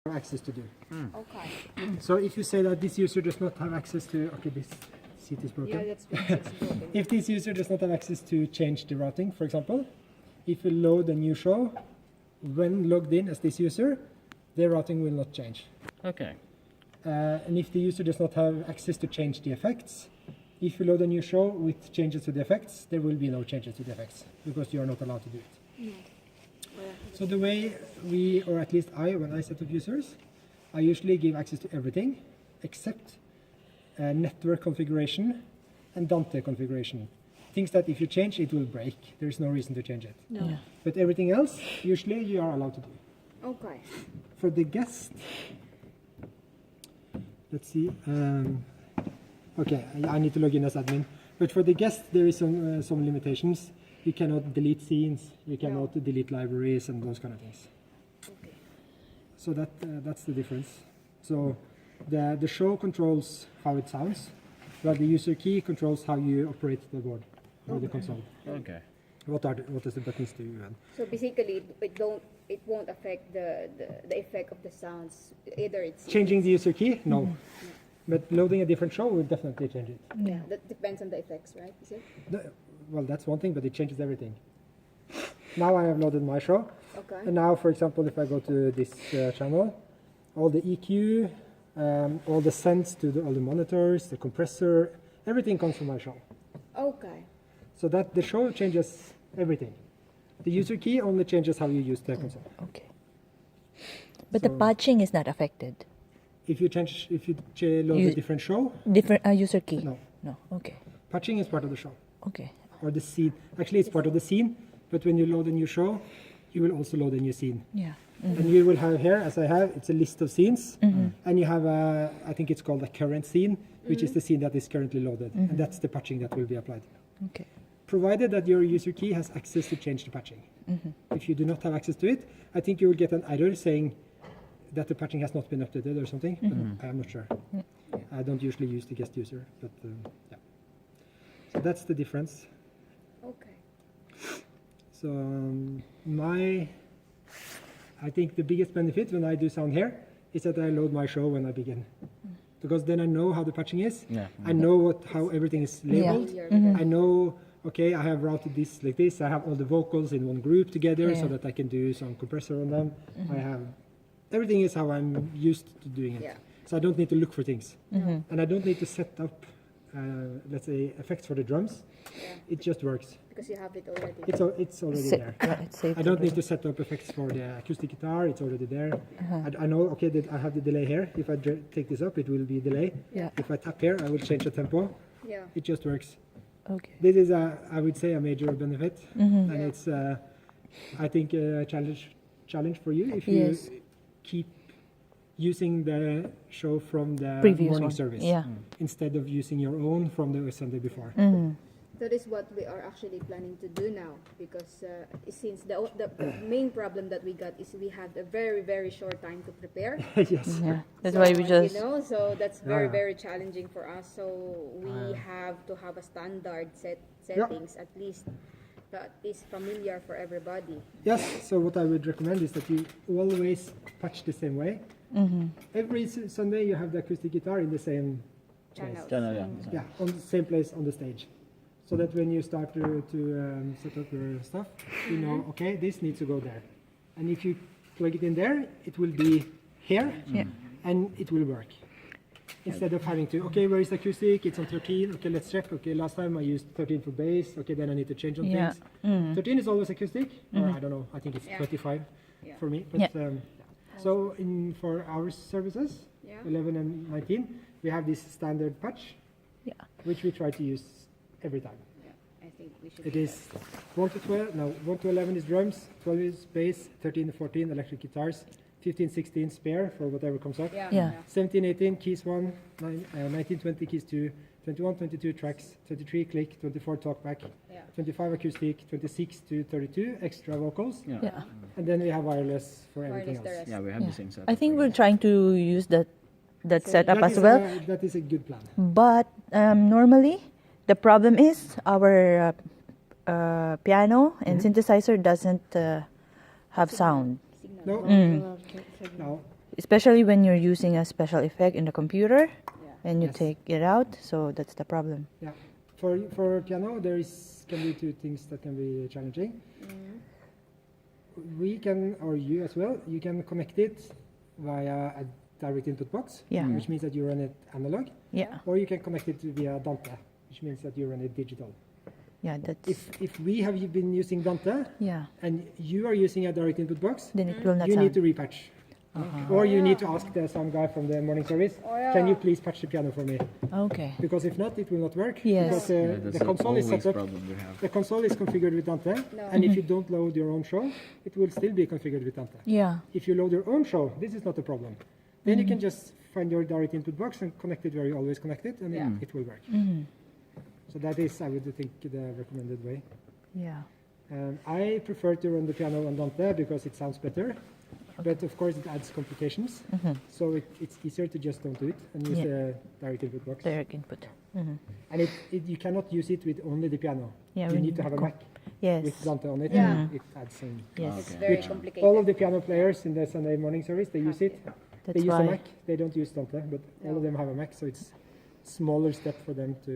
access to do. Okay. So if you say that this user does not have access to, okay, this seat is broken. Yeah, that's broken. If this user does not have access to change the routing, for example, if you load a new show, when logged in as this user, their routing will not change. Okay. And if the user does not have access to change the effects, if you load a new show with changes to the effects, there will be no changes to the effects because you are not allowed to do it. So the way we, or at least I, when I set up users, I usually give access to everything except network configuration and Dante configuration. Things that if you change, it will break. There's no reason to change it. No. Yeah. But everything else, usually you are allowed to do. Okay. For the guest, let's see. Okay, I need to log in as admin. But for the guest, there is some limitations. You cannot delete scenes. You cannot delete libraries and those kind of things. Okay. So that's the difference. So the show controls how it sounds, while the user key controls how you operate the board or the console. Okay. What does the buttons do? And So basically, it won't affect the effect of the sounds. Either it's changing the user key? No. But loading a different show will definitely change it. Yeah, that depends on the effects, right? Is it? Well, that's one thing, but it changes everything. Now I have loaded my show. Okay. And now, for example, if I go to this channel, all the EQ, all the sends to all the monitors, the compressor, everything comes from my show. Okay. So that the show changes everything. The user key only changes how you use the console. Okay. But the So- patching is not affected. If you load a You- different show, Different user key. no. No. Okay. Patching is part of the show Okay. or the scene. Actually, it's part of the scene. But when you load a new show, you will also load a new scene. Yeah. And you will have here, as I have, it's a list of scenes. And you have a, I think it's called a current scene, which is the scene that is currently loaded. And that's the patching that will be applied. Okay. Provided that your user key has access to change the patching. If you do not have access to it, I think you will get an error saying that the patching has not been updated or something. But I am not sure. I don't usually use the guest user, but yeah. So that's the difference. Okay. So I think the biggest benefit when I do sound here is that I load my show when I begin, because then I know how the patching is. Yeah. I know how everything is labeled. Yeah. I know, okay, I have routed this like this. I have all the vocals in one group together so Yeah. that I can do some compressor on them. I have everything is how I'm used to doing it. Yeah. So I don't need to look for things, and I don't need to set up, let's say, effects for the drums. Yeah. It just works. Because you have it already. It's already Sa- there. yeah, it's saved I don't need already. to set up effects for the acoustic guitar. It's already there. I know, okay, that I have the delay here. If I take this up, it will be delay. Yeah. If I tap here, I will change the tempo. Yeah. It just works. Okay. This is, I would say, a major benefit. And Yeah. it's, I think, a challenge for you if you Yes. keep using the show from the Previous morning one. service Yeah. instead of using your own from the Sunday before. That is what we are actually planning to do now, because since the main problem that we got is we had a very, very short time to prepare. Yes. Yeah. That's So, why we just. so that's very, Yeah. very challenging for us. So we have to have a standard settings at least that is familiar for everybody. Yes, so what I would recommend is that you always patch the same way. Every Sunday you have the acoustic guitar in the same Channels. Channel, yeah. yeah, on the same place on the stage. So that when you start to set up your stuff, you know, okay, this needs to go there. And if you plug it in there, it will be here, Yeah. and it will work. Instead of having to, okay, where is the acoustic? It's on 13. Okay, let's check. Okay, last time I used 13 for bass. Okay, then I need to change on Yeah. things. 13 is always acoustic, or I don't know. I think it's Yeah. 25 Yeah. for me. But, Yeah. so for our services, Yeah. 11 and 19, we have this standard patch, Yeah. which we try to use every time. Yeah, I think we should. It do is 1 to 12. No, 1 to 11 is drums, 12 is bass, 13 to 14 electric guitars, 15, 16 spare for whatever comes up. that. Yeah. Yeah. 17, 18 keys 1, 19, 20 keys 2, 21, 22 tracks, 23 click, 24 talkback, Yeah. 25 acoustic, 26 to 32 extra vocals, Yeah. Yeah. and then we have wireless for everything Wireless the else. rest. Yeah, we have Yeah. the same setup. I think for we're you. trying to use that So setup that as is well. that is a good plan. But normally, the problem is our piano and synthesizer doesn't have sound. Signal. No, Mm. now especially when you're using a special effect in the computer Yeah. and you Yes. take it out. So that's the problem. Yeah. For piano, can be two things that can be challenging. We can, or you as well, you can connect it via a direct input box, Yeah. which means that you run it analog, Yeah. or you can connect it via Dante, which means that you run it digital. Yeah, that's If we have been using Dante yeah. and you are using a direct input box, Then it will not you sound. need to repatch. Or you need to ask some guy from the morning service, Oh, yeah. can you please patch the piano for me? Okay. Because if not, it will not work. Yes. Because That's the console is always set up. problem we have. The console is configured with Dante, and if you don't load your own show, it will still be configured with Dante. Yeah. If you load your own show, this is not a problem. Then you can just find your direct input box and connect it where you always connect it, and Yeah. it will work. So that is, I would think, the recommended way. Yeah. I prefer to run the piano on Dante because it sounds better, but of course it adds complications. So it's easier to just don't do it and use Yeah. the direct input box. Direct input. And you cannot use it with only the piano. Yeah, You we need to have a Mac Yes. with Dante on it. Yeah. It adds some. Yes. It's Okay. very Which complicated. All of the piano players in the Sunday morning service, they use it. That's They use why. a Mac. They don't use Dante, but all of them have a Mac, so it's smaller step for them to.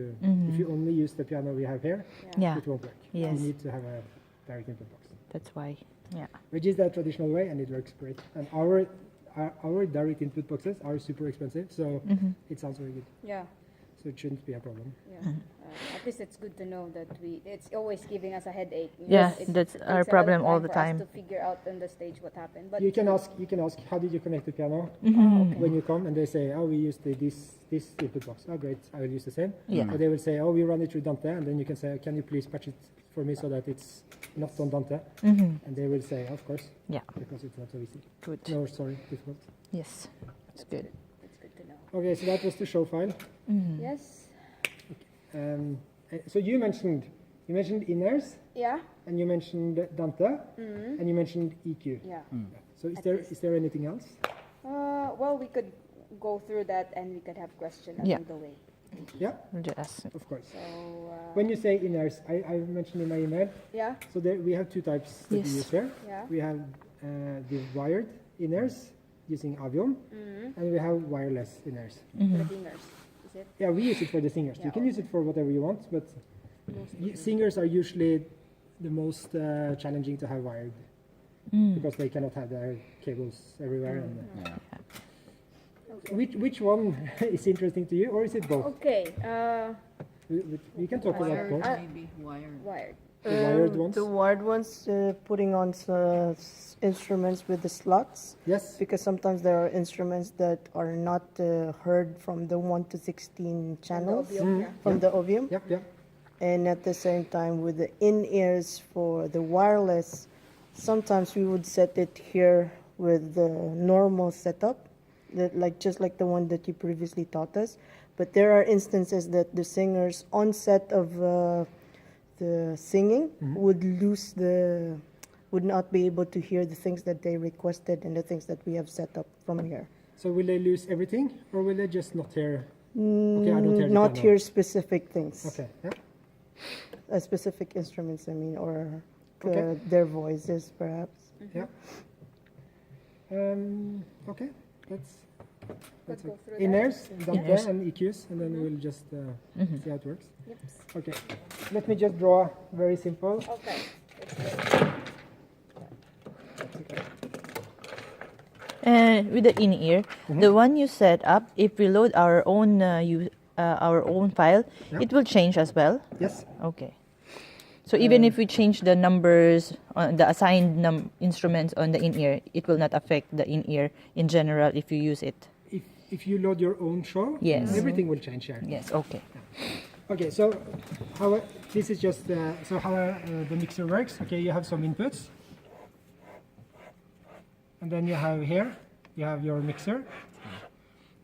If you only use the piano we have here, Yeah. it won't work. Yes. You need to have a direct input box, That's why. Yeah. which is the traditional way, and it works great. And our direct input boxes are super expensive, so it sounds very good. Yeah. So it shouldn't be a problem. Yeah. At least it's good to know that it's always giving us a headache. Yeah, It that's takes our a lot of problem all the for us time. to figure out on the stage what happened. But You can ask, how did you connect the piano when you come, and they say, oh, we used this input box. Oh, great, I will use the same. Yeah. Or they will say, oh, we run it through Dante, and then you can say, can you please patch it for me so that it's not on Dante? And they will say, of course, Yeah. because it's not so easy. Good. No, sorry, difficult. Yes. It's good. it's good to know. Okay, so that was the show file. Yes. So you mentioned in-ears, Yeah. and you mentioned Dante, and you mentioned EQ. Yeah. So is there anything else? Well, we could go through that and we could have questions Yeah. along the way. Yeah, We'll just of course. So When you say in-ears, I mentioned in my email, yeah. so we have two types that Yes. we use here. Yeah. We have the wired in-ears using Aviom, and we have wireless in-ears. For the singers, is it? Yeah, we use it for the singers. Yeah, You can use it for whatever you want, but singers are usually the most challenging to have wired because they cannot have their cables everywhere. And, Yeah. which one is interesting to you, or is it both? Okay. We can talk about both. Maybe wired. Wired. The wired ones. The wired ones, putting on instruments with the slots, Yes. because sometimes there are instruments that are not heard from the 1 to 16 channels Yeah. from the Ovium. Yep. Yep. And at the same time, with the in-ears for the wireless, sometimes we would set it here with the normal setup, just like the one that you previously taught us. But there are instances that the singers on set of the singing would not be able to hear the things that they requested and the things that we have set up from here. So will they lose everything, or will they just not hear? Okay, I don't hear the Not piano. hear specific things, Okay. Yeah. specific instruments, I mean, or Okay. their voices perhaps. Yeah. Okay. Let's Let's go through that. in-ears, Dante, Yes. and EQs, and then we'll just see how it works. Yep. Okay. Let me just draw very simple. Okay. Let's go. And with the in-ear, the one you set up, if we load our own file, Yeah. it will change as well. Yes. Okay. So even if we change the numbers on the assigned instruments on the in-ear, it will not affect the in-ear in general if you use it. If you load your own show, Yes. everything will change here. Yes. Okay. Okay, so this is just how the mixer works. Okay, you have some inputs, and then you have here your mixer,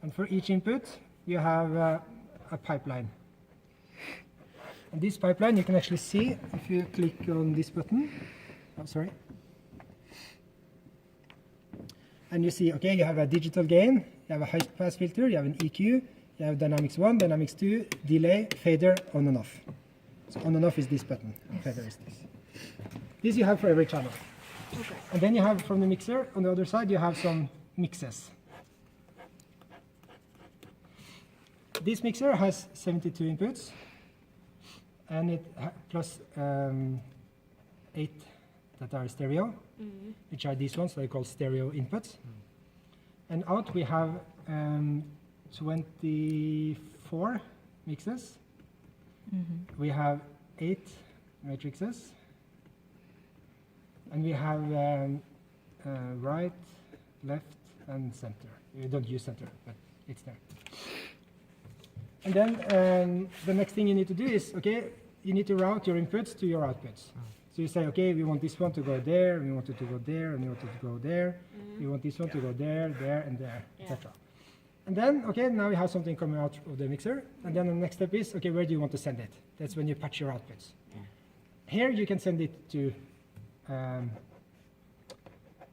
and for each input you have a pipeline. And this pipeline you can actually see if you click on this button. Oh, sorry. And you see, okay, you have a digital gain, you have a high pass filter, you have an EQ, you have Dynamics 1, Dynamics 2, delay, fader, on and off. So on and off is this button, fader is this. This you have for every channel. And then you have from the mixer, on the other side, you have some mixes. This mixer has 72 inputs, and it plus 8 that are stereo, which are these ones that I call stereo inputs. And out we have 24 mixes. We have 8 matrices, and we have right, left, and center. We don't use center, but it's there. And then the next thing you need to do is, okay, you need to route your inputs to your outputs. So you say, okay, we want this one to go there, and we want it to go there, and we want it to go there. We want this one to go there, there, and there, etc. And then, okay, now we have something coming out of the mixer. And then the next step is, okay, where do you want to send it? That's when you patch your outputs. Here you can send it to,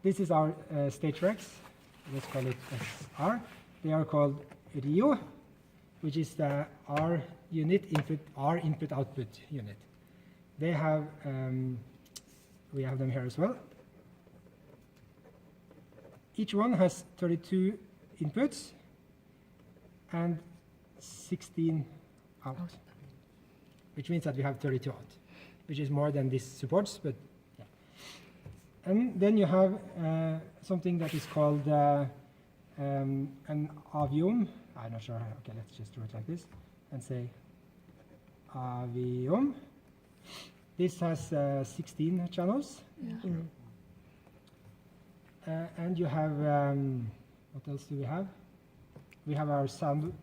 this is our stage regs. Let's call it SR. They are called RIO, which is the R unit input, R input output unit. They have, we have them here as well. Each one has 32 inputs and 16 out, which means that we have 32 out, which is more than this supports, but yeah. And then you have something that is called an aviom. I'm not sure. Okay, let's just do it like this and say aviom. This has 16 channels. And you have, what else do we have? We have our sound,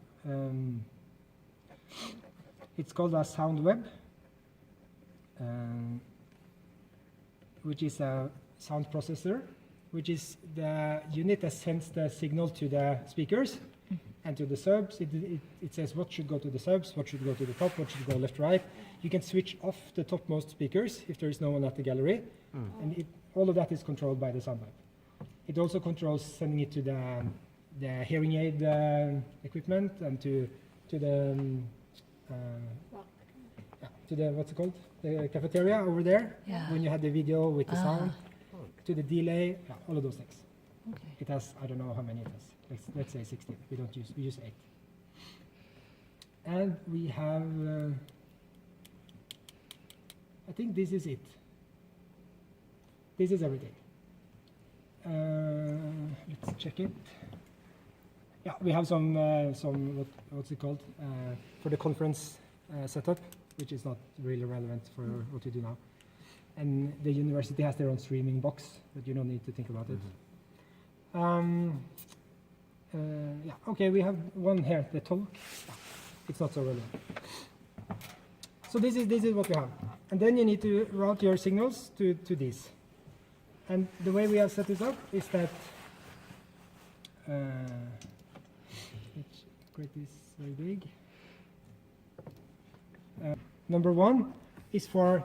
it's called a sound web, which is a sound processor, which is the unit that sends the signal to the speakers and to the subs. It says what should go to the subs, what should go to the top, what should go left, right. You can switch off the topmost speakers if there is no one at the gallery, and all of that is controlled by the sound web. It also controls sending it to the hearing aid equipment and to the what's it called, the cafeteria over there. Yeah. When you had the video with the sound, to the delay, all of those things. Okay. It has, I don't know how many it has. Let's say 16. We use 8. And we have, I think this is it. This is everything. Let's check it. Yeah, we have some what's it called, for the conference setup, which is not really relevant for what you do now. And the university has their own streaming box, but you don't need to think about it. Yeah, okay, we have one here, the talk. It's not so relevant. So this is what we have. And then you need to route your signals to these. And the way we have set this up is that, let's create this very big. Number 1 is for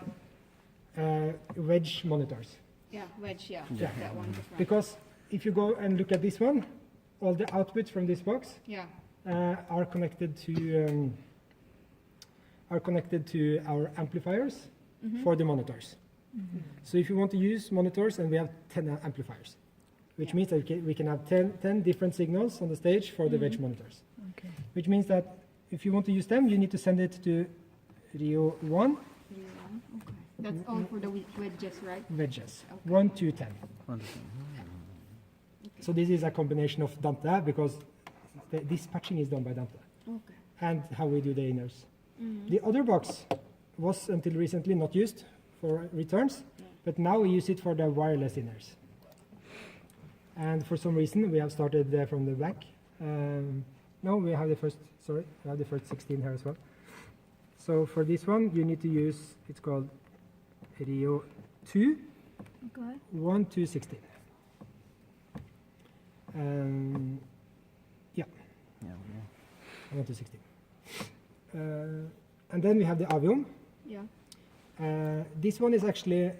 wedge monitors. Yeah, wedge, yeah. Yeah. That one. Right. Because if you go and look at this one, all the outputs from this box Yeah. are connected to our amplifiers for the monitors. So if you want to use monitors, and we have 10 amplifiers, which means that we can have 10 different signals on the stage for the wedge monitors. Okay. Which means that if you want to use them, you need to send it to Rio 1 Okay. That's all for the wedges, right? wedges, Okay. 1 to 10. So this is a combination of Dante, because this patching is done by Dante, Okay. and how we do the inners. The other box was until recently not used for returns, but now we use it for the wireless inners. And for some reason we have started from the back. No, we have the first 16 here as well. So for this one you need to use, it's called Rio 2, Okay. 1 to 16. Yeah, 1 to 16. And then we have the Aviom. Yeah. This one is actually,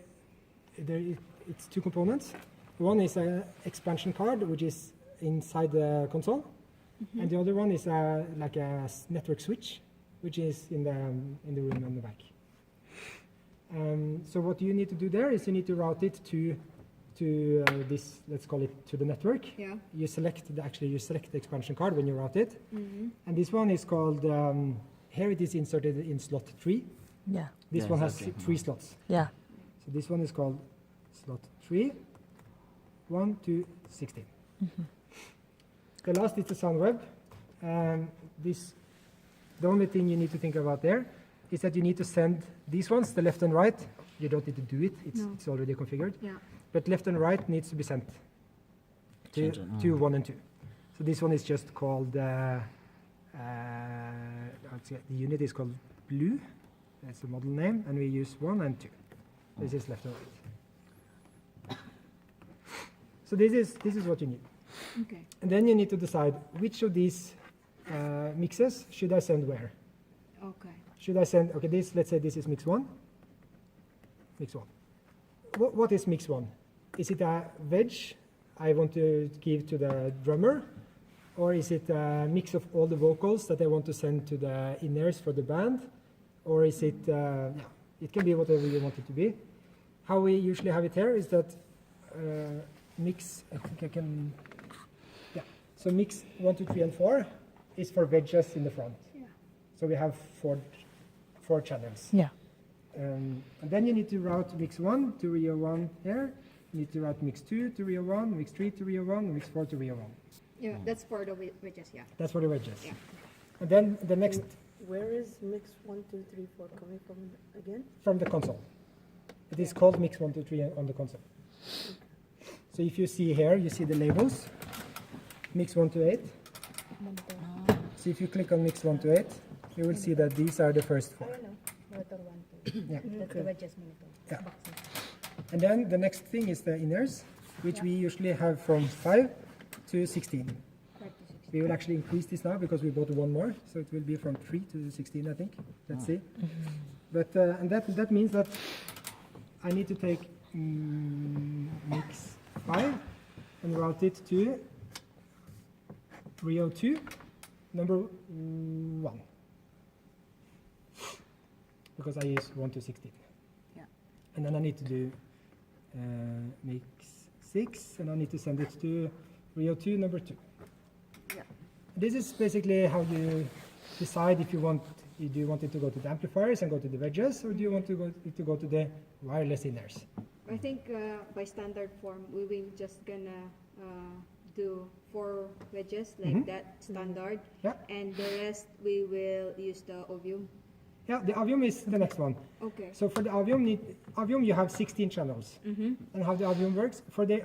it's 2 components. One is an expansion card, which is inside the console, and the other one is like a network switch, which is in the room on the back. So what you need to do there is you need to route it to to this, let's call it to the network. Yeah. You select you select the expansion card when you route it. Mm-hmm. And this one is called, here it is inserted in slot 3. Yeah. This Yeah, one has exactly. 3 slots. Yeah. So this one is called slot 3, 1 to 16. The last is the SoundWeb. The only thing you need to think about there is that you need to send these ones, the left and right. You don't need to do it, No. it's already configured. Yeah. But left and right needs to be sent to, Change it, to 1 and 2. So this one is just called, the unit is called Blue. That's the model name, and we use 1 and 2. This is left and right. So this is what you need. Okay. And then you need to decide which of these mixes should I send where. Okay. Should I send, okay, this, let's say this is mix 1. Mix 1. What is mix 1? Is it a wedge I want to give to the drummer? Or is it a mix of all the vocals that I want to send to the in-ears for the band? Or is it, it can be whatever you want it to be. How we usually have it here is that mix, I think I can, yeah. So mix 1, 2, 3, and 4 is for wedges in the front. Yeah. So we have four channels. Yeah. And then you need to route mix 1 to Rio 1 here. You need to route mix 2 to Rio 1, mix 3 to Rio 1, and mix 4 to Rio 1. Yeah, that's for the wedges, yeah. That's for the wedges. Yeah. And then the next Where is mix 1, 2, 3, 4 coming from again? from the console. It is called mix 1, 2, 3 on the console. So if you see here, you see the labels, mix 1 to 8. So if you click on mix 1 to 8, you will see that these are the first 4. Monitor 1, 2. Yeah. That's the wedges monitor. Yeah. And then the next thing is the inners, which we usually have from 5 to 16. 5 to 6. We will actually increase this now because we bought one more, so it will be from 3 to 16, I think. Let's see. But and that means that I need to take mix 5 and route it to Rio 2, number 1. Because I use 1 to 16. Yeah. And then I need to do mix 6, and I need to send it to Rio 2, number 2. Yeah. This is basically how you decide if you want it to go to the amplifiers and go to the wedges, or do you want it to go to the wireless inners? I think by standard form, we will just gonna do 4 wedges like that, standard. Yeah. And the rest, we will use the Ovium. Yeah, the Avium is the next one. Okay. So for the Avium you have 16 channels. And how the Avium works, for the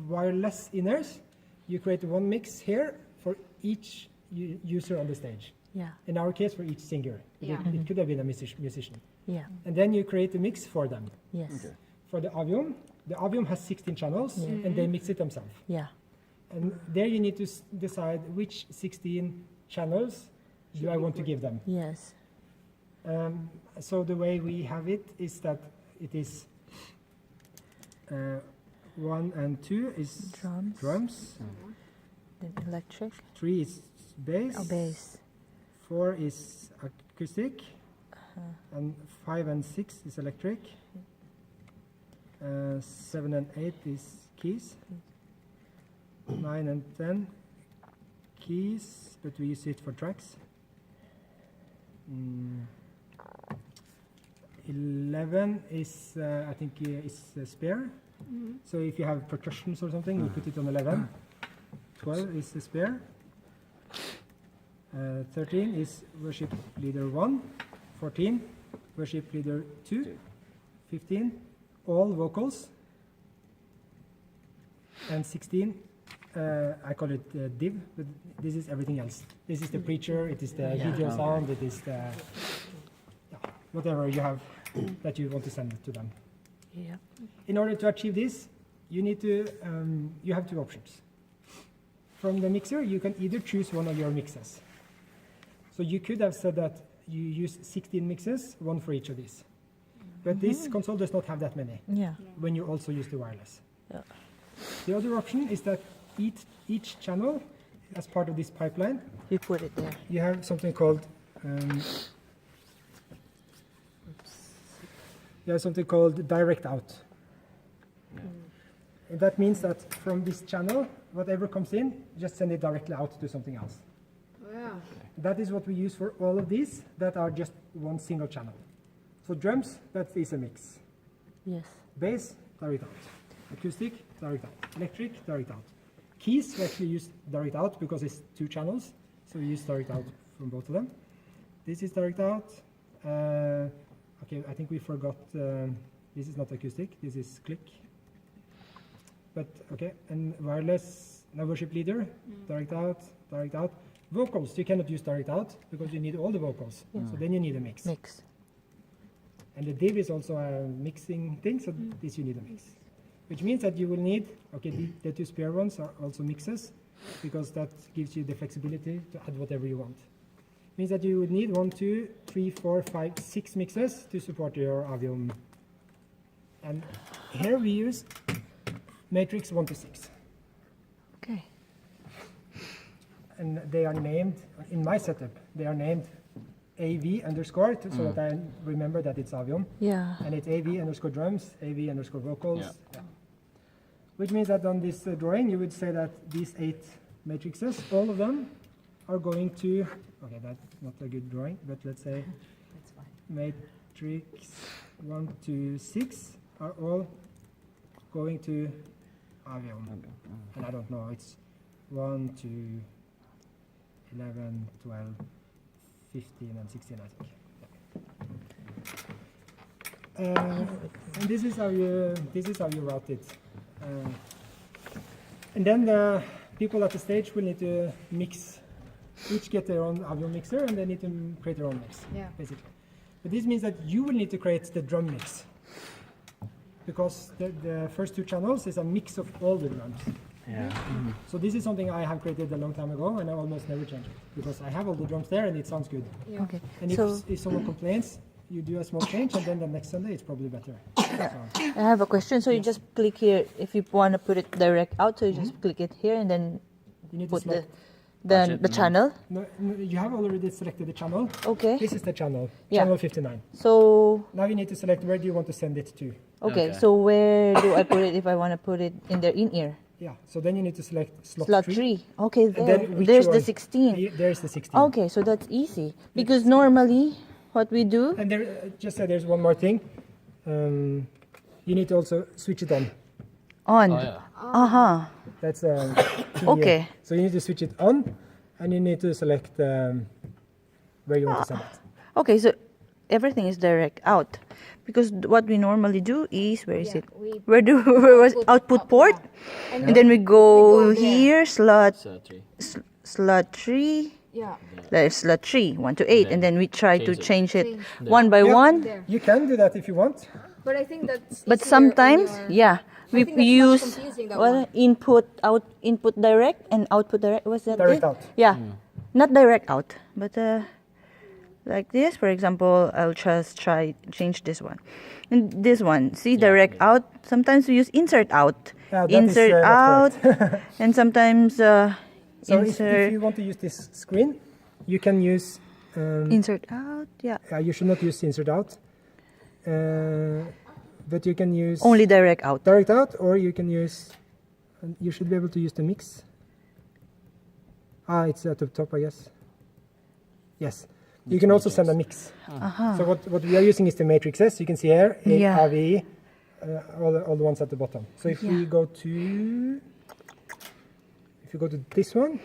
wireless inners, you create one mix here for each user on the stage. Yeah. In our case, for each singer. Yeah. It could have been a musician. Yeah. And then you create a mix for them. Yes. Okay. For the Avium has 16 channels, and they mix it themselves. Yeah. And there you need to decide which 16 channels do I want to give them. Yes. So the way we have it is that it is 1 and 2 is Drums. Then electric. 3 is bass, Oh, bass. 4 is acoustic, and 5 and 6 is electric, 7 and 8 is keys, 9 and 10 keys, but we use it for tracks. 11 is, I think, is spare. So if you have percussions or something, you put it on 11. 12 is the spare. 13 is worship leader 1. 14, worship leader 2. 15, all vocals. And 16, I call it div, but this is everything else. This is the preacher, it is the video sound, it is the whatever you have that you want to send to them. Yeah. In order to achieve this, you need to, you have 2 options. From the mixer, you can either choose one of your mixes. So you could have said that you use 16 mixes, 1 for each of these. But this console does not have that many Yeah. when you also use the wireless. Yeah. The other option is that each channel, as part of this pipeline, You put it there. you have something called direct out. that means that from this channel, whatever comes in, just send it directly out to something else. Wow. That is what we use for all of these that are just one single channel. So drums, that is a mix. Yes. Bass, direct out. Acoustic, direct out. Electric, direct out. Keys, we actually use direct out because it's 2 channels. So we use direct out from both of them. This is direct out. Okay, I think we forgot, this is not acoustic, this is click. But okay, and wireless, now worship leader, direct out, direct out. Vocals, you cannot use direct out because you need all the vocals. So then you need a mix. Mix. And the div is also a mixing thing, so this you need a mix. Which means that you will need, okay, the 2 spare ones are also mixes, because that gives you the flexibility to add whatever you want. Means that you would need 1, 2, 3, 4, 5, 6 mixes to support your Aviom. And here we use matrix 1 to 6. Okay. And they are named, in my setup, they are named AV underscore, so that I remember that it's Aviom. Yeah. And it's AV underscore drums, AV underscore vocals. Yeah. Yeah. Which means that on this drawing, you would say that these 8 matrices, all of them are going to, okay, that's not a good drawing, but let's say matrix 1 to 6 are all going to Aviom. And I don't know, it's 1 to 11, 12, 15, and 16, I think. And this is how you route it. And then the people at the stage will need to mix, each get their own audio mixer, and they need to create their own mix, Yeah. basically. But this means that you will need to create the drum mix, because the first 2 channels is a mix of all the drums. Yeah. So this is something I have created a long time ago, and I almost never change it, because I have all the drums there and it sounds good. Yeah. Okay. And So if someone complains, you do a small change, and then the next Sunday it's probably better. So, I have a question. So you just click here if you want to put it direct out. So you just click it here and then you need to put select. the channel. No, you have already selected the channel. Okay. This is the channel, Yeah. channel 59. So Now you need to select where do you want to send it to. okay. Okay. So where do I put it if I want to put it in their in ear? Yeah, so then you need to select slot, Slot 3. 3. Okay. And There. then which There's the one? 16. There's the 16. Okay. So that's easy because normally what we do. And there, just say there's one more thing. You need to also switch it on. On. Oh, yeah. Uh-huh. That's key Okay. here. So you need to switch it on, and you need to select where you want to send it. Okay, so everything is direct out. Because what we normally do is, where is Yeah, it? we Where do where was output port? And And then we go we go there. here, slot So 3. slot 3. Yeah. There's slot 3, 1 to 8, and then we try to change it Change. one by Yeah. one. There. You can do that if you want. But I think that's But easier sometimes, on your- yeah, we think that's much use confusing, that what one. input direct and output direct. Was that Direct it? out. Yeah, not direct out, but like this, for example, I'll just try change this one, and this one. See, direct out. Sometimes we use insert out, Yeah, that is, insert not out, correct. and sometimes So if insert you want to use this screen, you can use. insert out. Yeah, You should not use insert out, but you can use only direct out. direct out, or you can use. You should be able to use the mix. It's at the top, I guess. Yes, you can also send a mix. So what we are using is the matrices. You can see here, Yeah. AVE, all the ones at the bottom. So if we go to, this one,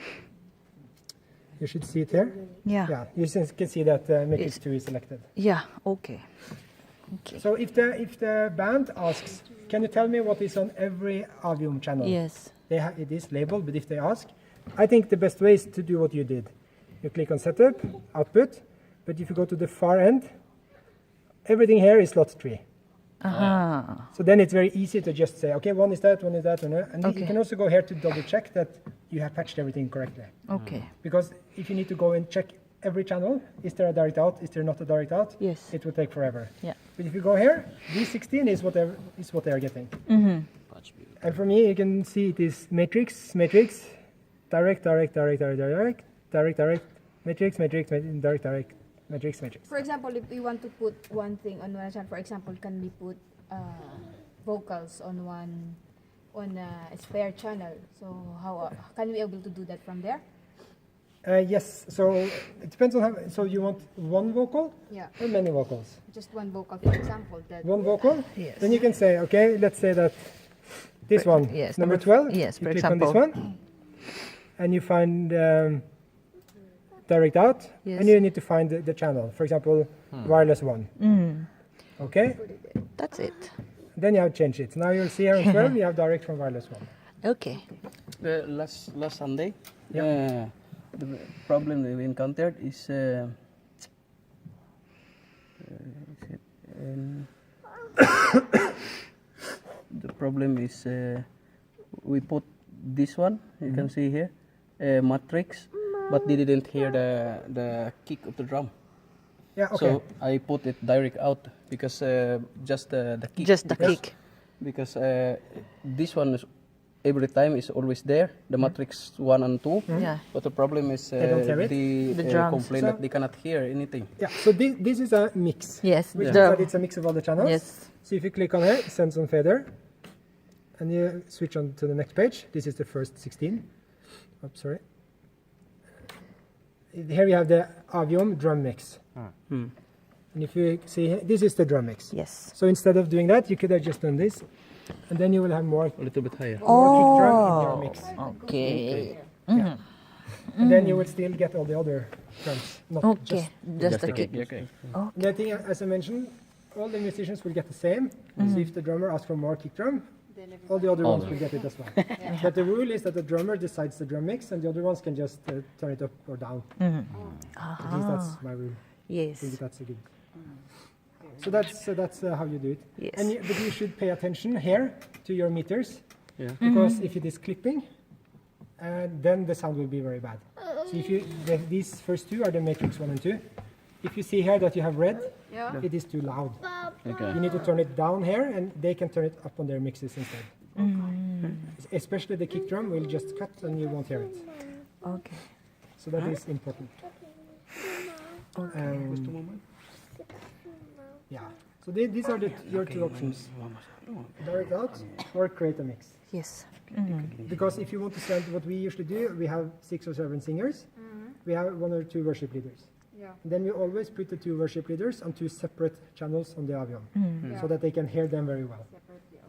you should see it here. Yeah, Yeah, you can see that matrix 2 is selected. yeah. Okay. So if the band asks, can you tell me what is on every Aviom channel? Yes. It is labeled, but if they ask, I think the best way is to do what you did. You click on setup, output, but if you go to the far end, everything here is slot 3. So then it's very easy to just say, okay, one is that, and you Okay. can also go here to double check that you have patched everything correctly. Okay. Because if you need to go and check every channel, is there a direct out, is there not a direct out? Yes. It will take forever. Yeah. But if you go here, D16 is what they are getting. Patch view. And for me, you can see it is matrix, direct, matrix, direct, matrix. For example, if we want to put one thing on one channel, for example, can we put vocals on on a spare channel. So how can we able to do that from there? Yes, so it depends on how, so you want one vocal Yeah, or many vocals? just one vocal, for example. That One vocal? Yes. Then you can say, okay, let's say that this one, yes, number number- 12, yes, you for click on this example. one, and you find direct out, Yes. and you need to find the channel. For example, wireless one. Okay, That's it. then you have to change it. Now you'll see here on 12, you have direct from wireless one. Okay. Last Sunday, Yeah. the problem that we encountered is the problem is we put this one. You can see here, matrix, but they didn't hear the kick of the drum. Yeah, okay. So I put it direct out because just the kick. Just the because- kick. Because this one is every time is always there, the matrix 1 and 2. Yeah. But the problem is They don't hear it? The they drums. complain So- that they cannot hear anything. Yeah, so this is a mix. Yes. Which the- means that it's a mix of all the channels. Yes. So if you click on here, it sends on fader, and you switch on to the next page. This is the first 16. Oops, sorry. Here we have the Aviom drum mix. And if you see here, this is the drum mix. Yes. So instead of doing that, you could have just done this, and then you will have more, A little bit higher. more kick drum in your mix. Okay. And then you will still get all the other drums, not Okay. Just the Okay. kick. Okay. The thing, as I mentioned, all the musicians will get the same. So if the drummer asks for more kick drum, all the other ones will get it as well. But the rule is that the drummer decides the drum mix, and the other ones can just turn it up or down. At least that's my rule. I think Yes. that's a good. So that's how you do it. Yes. And but you should pay attention here to your meters, Yeah. because if it is clipping, then the sound will be very bad. So if you these first two are the matrix 1 and 2. If you see here that you have red, Yeah. it is too loud. Okay. You need to turn it down here, and they can turn it up on their mixes instead. Especially the kick drum will just cut, and you won't hear it. Okay. So that is important. Yeah. So these are your two options: direct out or create a mix. Yes. Because if you want to send, what we usually do, we have 6 or 7 singers. We have 1 or 2 worship leaders. Yeah. And then we always put the 2 worship leaders on 2 separate channels on the Avion, Yeah. so that they can hear them very well.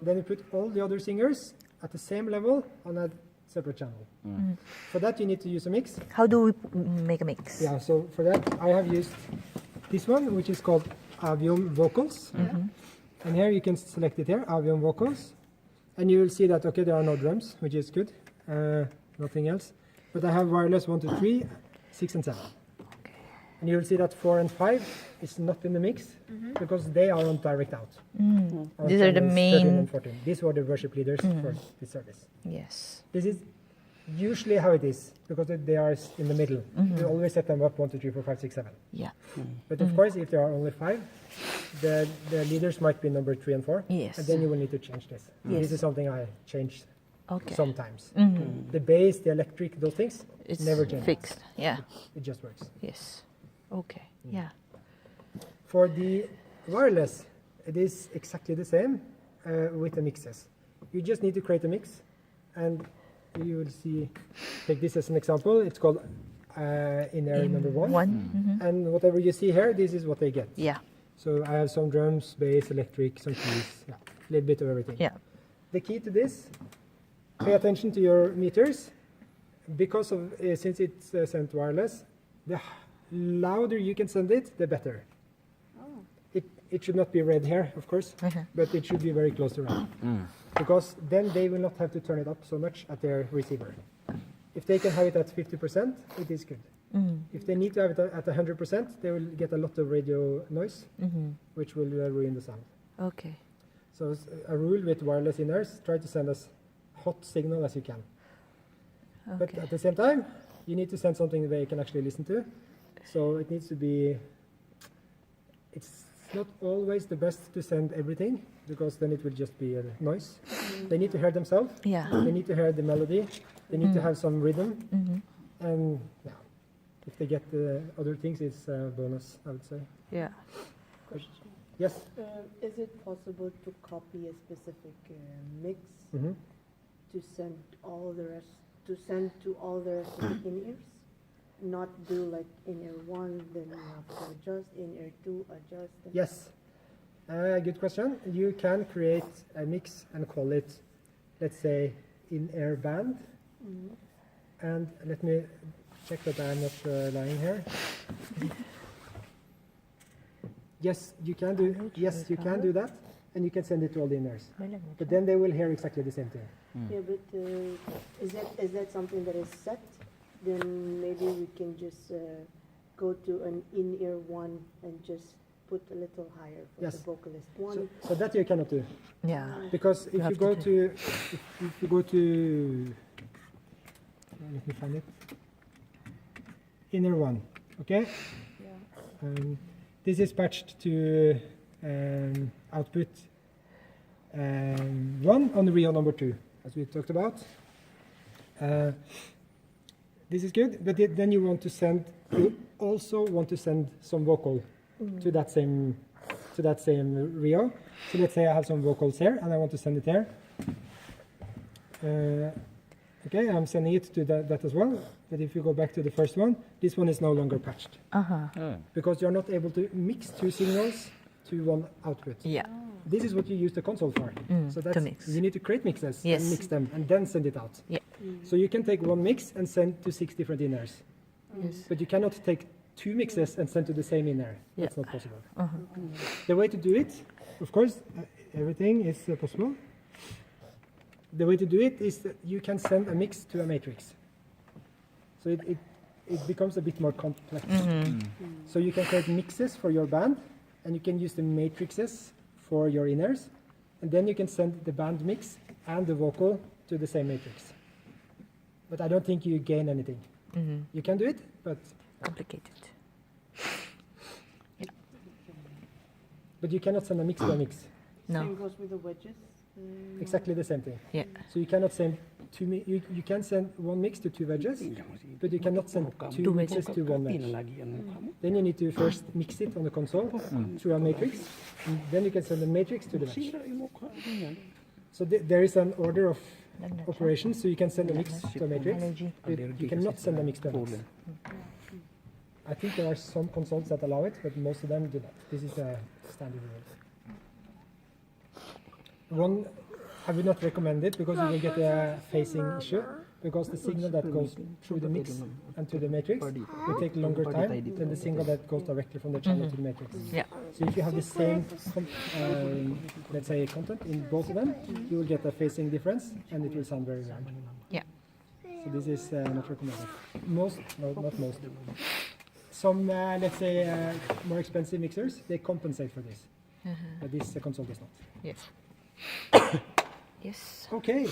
Then we put all the other singers at the same level on a separate channel. For that, you need to use a mix. How do we make a mix? Yeah, so for that, I have used this one, which is called Aviom Vocals. And here you can select it here, Aviom Vocals. And you will see that, okay, there are no drums, which is good. Nothing else. But I have wireless 1 to 3, 6 and 7. And you will see that 4 and 5 is not in the mix, because they are on direct out. On These are the channels 13 main- and 14. These were the worship leaders for this service. Yes. This is usually how it is, because they are in the middle. We always set them up 1, 2, 3, 4, 5, 6, 7. Yeah. But of course, if there are only 5, the leaders might be number 3 and 4. Yes. And then you will need to change this. Yes. This is something I change Okay. sometimes. The bass, the electric, those things, It's never change. fixed. Yeah. It just works. Yes. Okay. Yeah. For the wireless, it is exactly the same with the mixes. You just need to create a mix, and you will see, take this as an example, it's called in-air number 1. And whatever you see here, this is what they get. Yeah. So I have some drums, bass, electric, some keys, a little bit of everything. Yeah. The key to this, pay attention to your meters, because of since it's sent wireless, the louder you can send it, the better. It should not be red here, of course, but it should be very close to red. Because then they will not have to turn it up so much at their receiver. If they can have it at 50%, it is good. If they need to have it at 100%, they will get a lot of radio noise, which will ruin the sound. Okay. So a rule with wireless in-ears, try to send as hot signal as you can. But Okay. at the same time, you need to send something they can actually listen to. So it needs to be, it's not always the best to send everything, because then it will just be a noise. They need to hear themselves. Yeah. They need to hear the melody. They need to have some rhythm. And yeah, if they get the other things, it's a bonus, I would say. Yeah. Yes? Is it possible to copy a specific mix Mhm. to send all the rest, to send to all the rest of the in-ears? Not do like in-ear 1, then you have to adjust, in-ear 2, adjust. then- Yes. Good question. You can create a mix and call it, let's say, in-air band. And let me check that I'm not lying here. Yes, you can do. Yes, you can do that, and you can send it to all the in-ears. But then they will hear exactly the same thing. Yeah, but is that something that is set? Then maybe we can just go to an in-ear 1 and just put a little higher for Yes. the vocalist So, 1. so that you cannot do. Yeah. Because if you have go to to, if you go to, let me find it. Inner 1, okay? This is patched to output 1 on the Rio number 2, as we talked about. This is good, but then you want to send, you also want to send some vocal to that same Rio. So let's say I have some vocals here and I want to send it here. Okay, I'm sending it to that as well. But if you go back to the first one, this one is no longer patched because you're not able to mix two signals to one output. Yeah. This is what you use the console for. So that's, mix. you need to create mixes Yes. and mix them and then send it out. Yeah. So you can take one mix and send to 6 different inners. Yes. But you cannot take 2 mixes and send to the same inner. That's Yeah. not possible. The way to do it, of course, everything is possible. The way to do it is that you can send a mix to a matrix. So it becomes a bit more complex. So you can create mixes for your band, and you can use the matrices for your inners, and then you can send the band mix and the vocal to the same matrix. But I don't think you gain anything. You can do it, but Complicated. you cannot send a mix to a mix. No. Same goes with the wedges. Exactly the same thing. Yeah. So you cannot send you can send one mix to 2 wedges, but you cannot send 2 mixes to 1 wedge. Then you need to first mix it on the console through a matrix, and then you can send the matrix to the wedge. So there is an order of operations, so you can send a mix to a matrix, but you cannot send a mix to a mix. I think there are some consoles that allow it, but most of them do not. This is a standard rule. One, I would not recommend it because you will get a phasing issue, because the signal that goes through the mix and to the matrix will take longer time than the signal that goes directly from the channel to the matrix. Yeah. So if you have the same, let's say, content in both of them, you will get a phasing difference and it will sound very weird. Yeah. So this is not recommended. Most, no, not most. Some, let's say, more expensive mixers, they compensate for this. But this console does not. Yes. Yes. Okay.